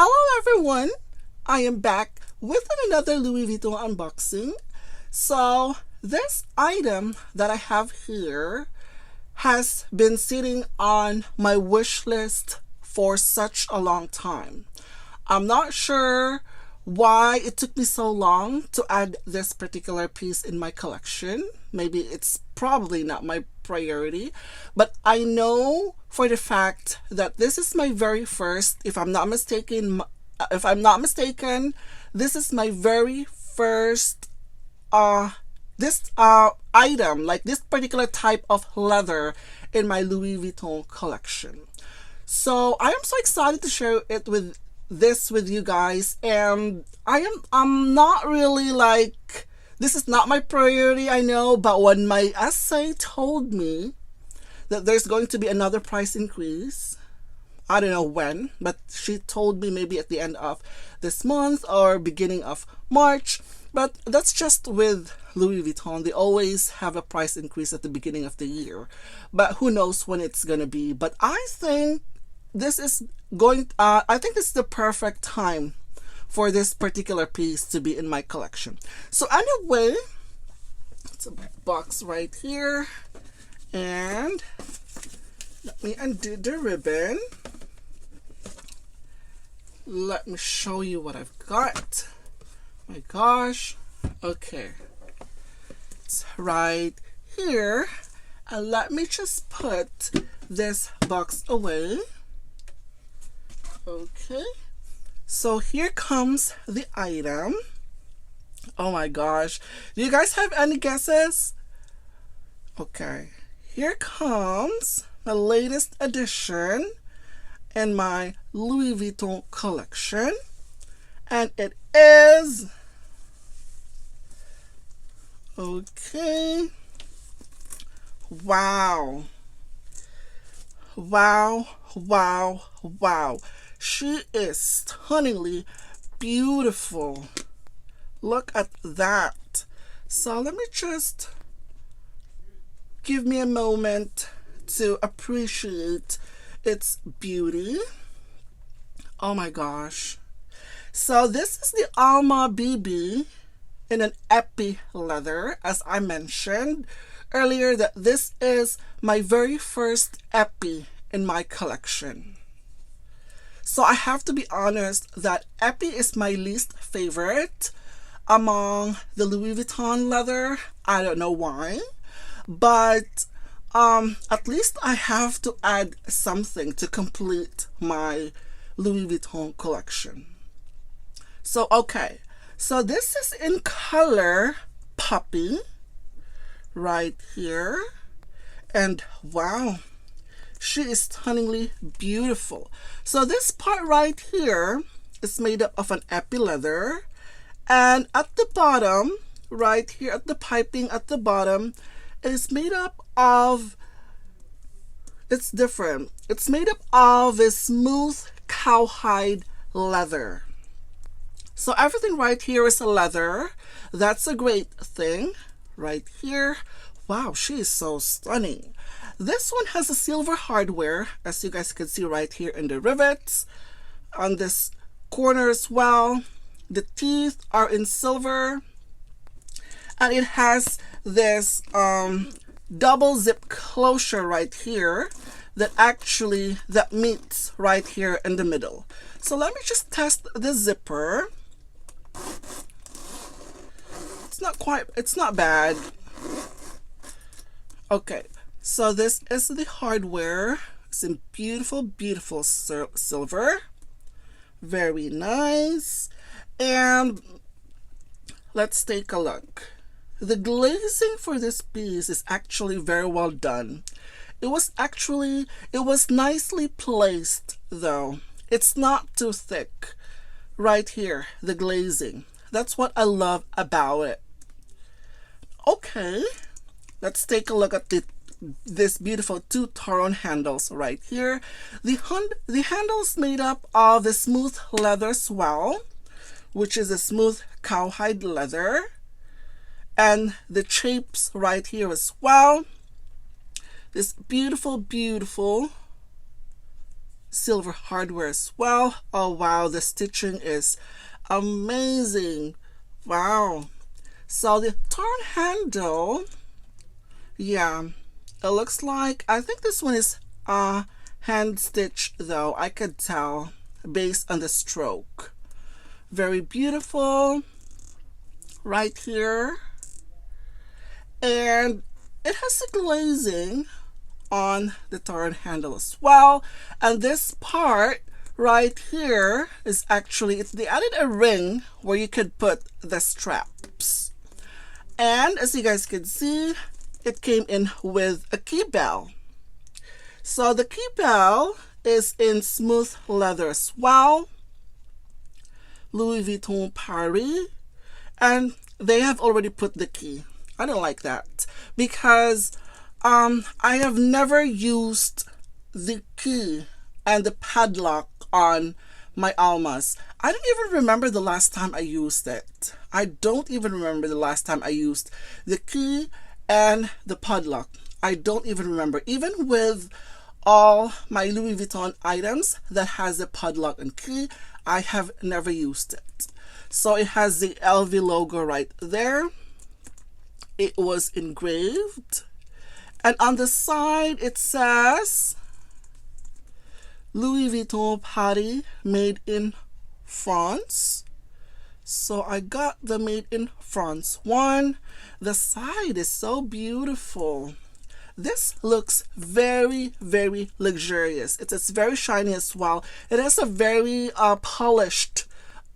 Hello everyone! I am back with another Louis Vuitton unboxing. So this item that I have here has been sitting on my wish list for such a long time. I'm not sure why it took me so long to add this particular piece in my collection. Maybe it's probably not my priority, but I know for the fact that this is my very first, if I'm not mistaken, this is my very first this item, like this particular type of leather in my Louis Vuitton collection. So I am so excited to share it with you guys, and I'm not really like, this is not my priority, I know, but when my essay told me that there's going to be another price increase, I don't know when, but she told me maybe at the end of this month or beginning of March. But that's just with Louis Vuitton. They always have a price increase at the beginning of the year. But who knows when it's going to be. But I think this is the perfect time for this particular piece to be in my collection. So anyway, it's a box right here. And let me undo the ribbon. Let me show you what I've got. My gosh. Okay. It's right here. And let me just put this box away. Okay. So here comes the item. Oh my gosh. Do you guys have any guesses? Okay. Here comes the latest addition in my Louis Vuitton collection, and it is, okay, wow, she is stunningly beautiful. Look at that. So let me just give me a moment to appreciate its beauty. Oh my gosh. So this is the Alma BB in an epi leather. As I mentioned earlier, that this is my very first epi in my collection. So I have to be honest that epi is my least favorite among the Louis Vuitton leather. I don't know why, but at least I have to add something to complete my Louis Vuitton collection. So okay, so this is in color Poppy right here, and wow, she is stunningly beautiful. So this part right here is made up of an epi leather, and at the bottom, right here at the piping at the bottom, it is made up of, it's different. It's made up of a smooth cowhide leather. So everything right here is a leather. That's a great thing right here. Wow, she is so stunning. This one has a silver hardware, as you guys can see right here in the rivets. On this corner as well, the teeth are in silver. And it has this double zip closure right here that meets right here in the middle. So let me just test the zipper. It's not bad. Okay, so this is the hardware. It's in beautiful silver. Very nice. And let's take a look. The glazing for this piece is actually very well done. It was nicely placed though. It's not too thick. Right here, the glazing. That's what I love about it. Okay, let's take a look at this beautiful two Tauron handles right here. The handle's made up of a smooth leather swell, which is a smooth cowhide leather. And the shapes right here as well. This beautiful silver hardware as well. Oh wow, the stitching is amazing. Wow. So the turn handle, yeah, it looks like, I think this one is hand stitched though, I could tell based on the stroke. Very beautiful right here. And it has a glazing on the turn handle as well. And this part right here is actually, they added a ring where you could put the straps. And as you guys can see, it came in with a key bell. So the key bell is in smooth leather as well. Louis Vuitton Paris. And they have already put the key. I don't like that because I have never used the key and the padlock on my Almas. I don't even remember the last time I used it. I don't even remember the last time I used the key and the padlock. I don't even remember. Even with all my Louis Vuitton items that has a padlock and key, I have never used it. So it has the LV logo right there. It was engraved. And on the side it says Louis Vuitton Paris, made in France. So I got the made in France one. The side is so beautiful. This looks very, very luxurious. It's very shiny as well. It has a very polished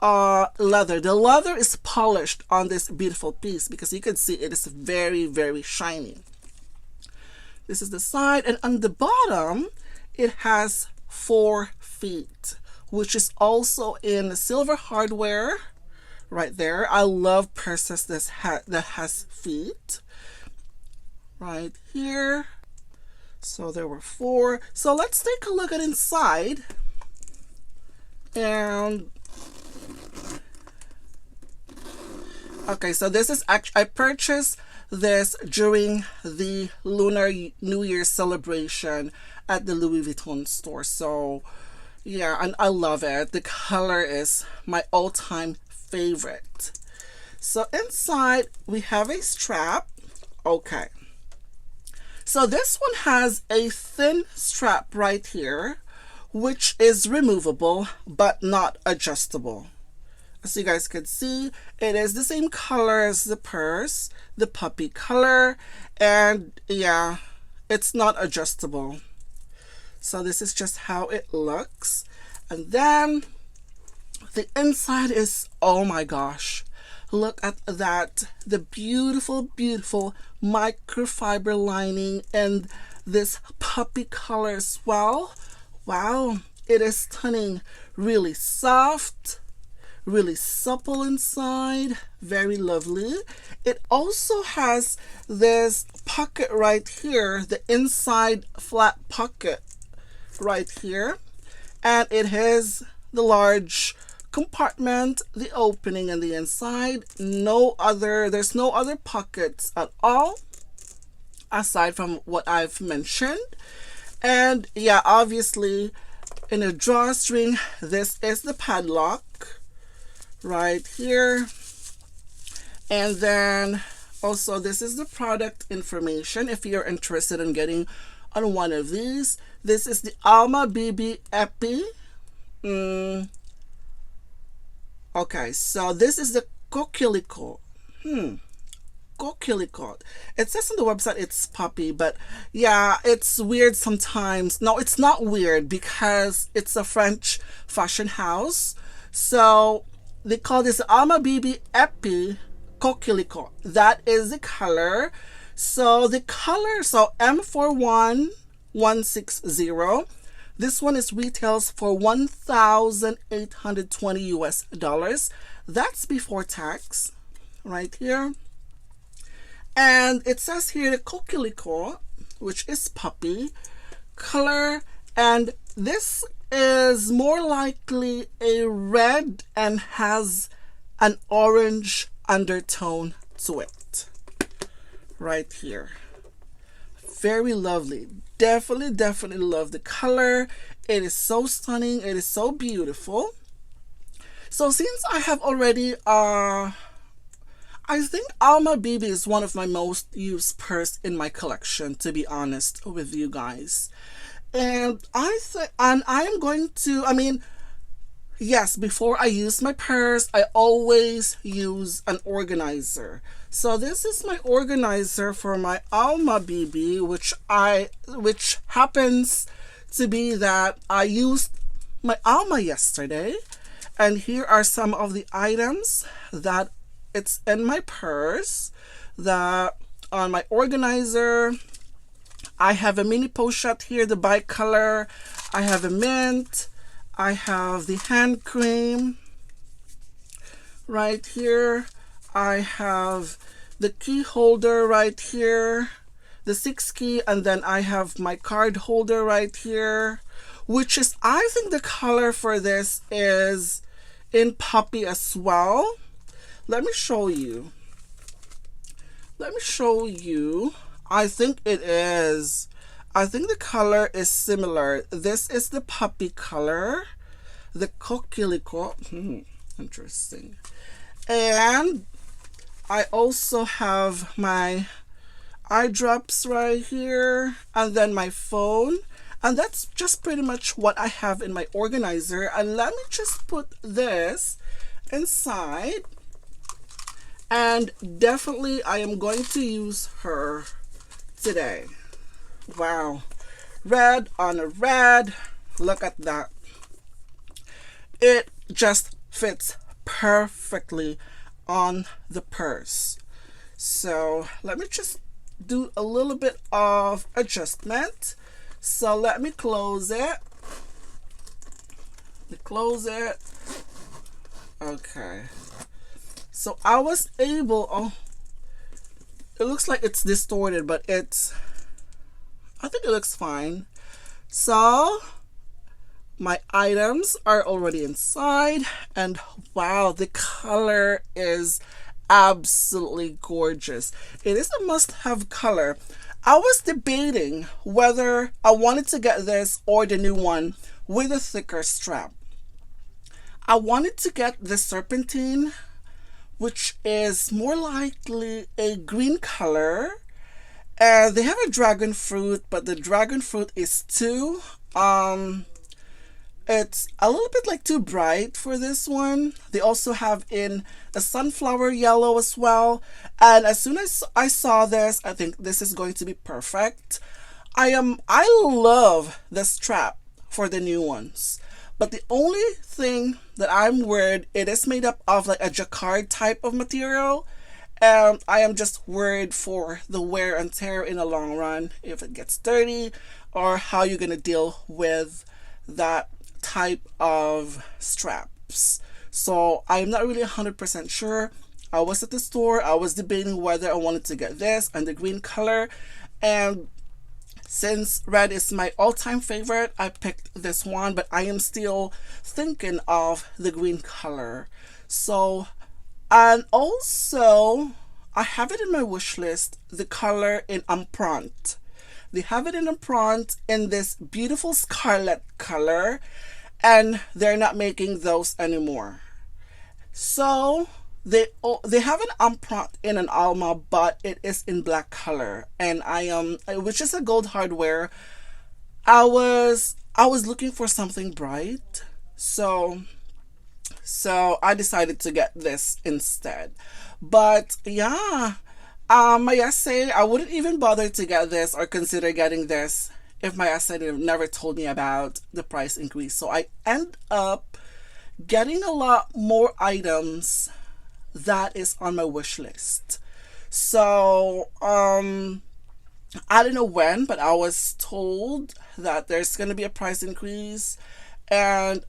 leather. The leather is polished on this beautiful piece because you can see it is very, very shiny. This is the side, and on the bottom it has 4 feet, which is also in silver hardware right there. I love purses that has feet right here. So there were 4. So let's take a look at inside. And okay, so this is actually, I purchased this during the Lunar New Year celebration at the Louis Vuitton store. So yeah, and I love it. The color is my all-time favorite. So inside we have a strap. Okay, so this one has a thin strap right here, which is removable but not adjustable. As you guys can see, it is the same color as the purse, the puppy color, and yeah, it's not adjustable. So this is just how it looks. And then the inside is, oh my gosh, look at that. The beautiful, beautiful microfiber lining and this puppy color as well. Wow, it is stunning. Really soft, really supple inside, very lovely. It also has this pocket right here, the inside flat pocket right here, and it has the large compartment, the opening on the inside. There's no other pockets at all aside from what I've mentioned. And yeah, obviously in a drawstring, this is the padlock right here. And then also this is the product information if you're interested in getting on one of these. This is the Alma BB Epi. Okay, so this is the Coquelicot. Coquelicot. It says on the website it's puppy, but yeah, it's weird sometimes. No, it's not weird because it's a French fashion house. So they call this Alma BB Epi Coquelicot. That is the color. So the color, so M41160. This one is retails for $1,820 US. That's before tax right here. And it says here the Coquelicot, which is puppy color, and this is more likely a red and has an orange undertone to it right here. very lovely. Definitely love the color. It is so stunning. It is so beautiful. So since I have already I think Alma BB is one of my most used purse in my collection, to be honest with you guys. And I am going to, I mean, yes, before I use my purse, I always use an organizer. So this is my organizer for my Alma BB, which happens to be that I used my Alma yesterday. And here are some of the items that it's in my purse. That on my organizer, I have a mini pochette here, the bicolor. I have a mint. I have the hand cream right here. I have the key holder right here, the 6 key, and then I have my card holder right here, which is, I think the color for this is in poppy as well. Let me show you. I think it is. I think the color is similar. This is the poppy color, the coquelicot. Interesting. And I also have my eye drops right here, and then my phone. And that's just pretty much what I have in my organizer. And let me just put this inside. And definitely I am going to use her today. Wow, red on a red. Look at that. It just fits perfectly on the purse. So let me just do a little bit of adjustment. So let me close it. Okay. So I was able, oh, it looks like it's distorted, but I think it looks fine. So my items are already inside, and wow, the color is absolutely gorgeous. It is a must-have color. I was debating whether I wanted to get this or the new one with a thicker strap. I wanted to get the serpentine, which is more likely a green color. They have a dragon fruit, but the dragon fruit is too it's a little bit like too bright for this one. They also have in a sunflower yellow as well. And as soon as I saw this, I think this is going to be perfect. I love the strap for the new ones. But the only thing that I'm worried, it is made up of like a jacquard type of material. And I am just worried for the wear and tear in the long run, if it gets dirty, or how you're going to deal with that type of straps. So I'm not really 100% sure. I was at the store, I was debating whether I wanted to get this and the green color, and since red is my all-time favorite, I picked this one, but I am still thinking of the green color. So, and also I have it in my wish list, the color in Empreinte. They have it in Empreinte in this beautiful scarlet color, and they're not making those anymore. So they have an Empreinte in an Alma, but it is in black color, and which is a gold hardware. I was looking for something bright, so I decided to get this instead. But yeah, my essay, I wouldn't even bother to get this or consider getting this if my essay never told me about the price increase. So I end up getting a lot more items that is on my wish list. So I don't know when, but I was told that there's going to be a price increase, and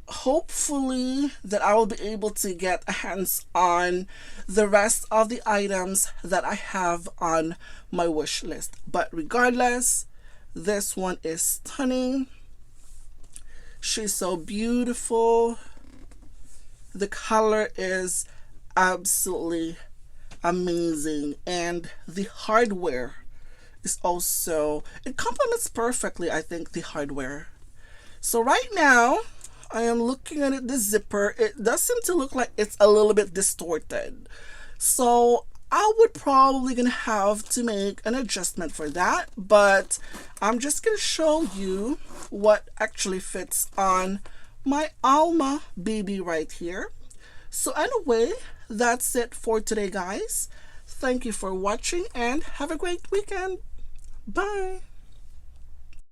hopefully that I will be able to get a hands on the rest of the items that I have on my wish list. But regardless, this one is stunning. She's so beautiful. The color is absolutely amazing, and the hardware is also, it complements perfectly, I think, the hardware. So right now, I am looking at it, the zipper. It does seem to look like it's a little bit distorted. So I would probably gonna have to make an adjustment for that, but I'm just gonna show you what actually fits on my Alma baby right here. So anyway, that's it for today, guys. Thank you for watching and have a great weekend. Bye.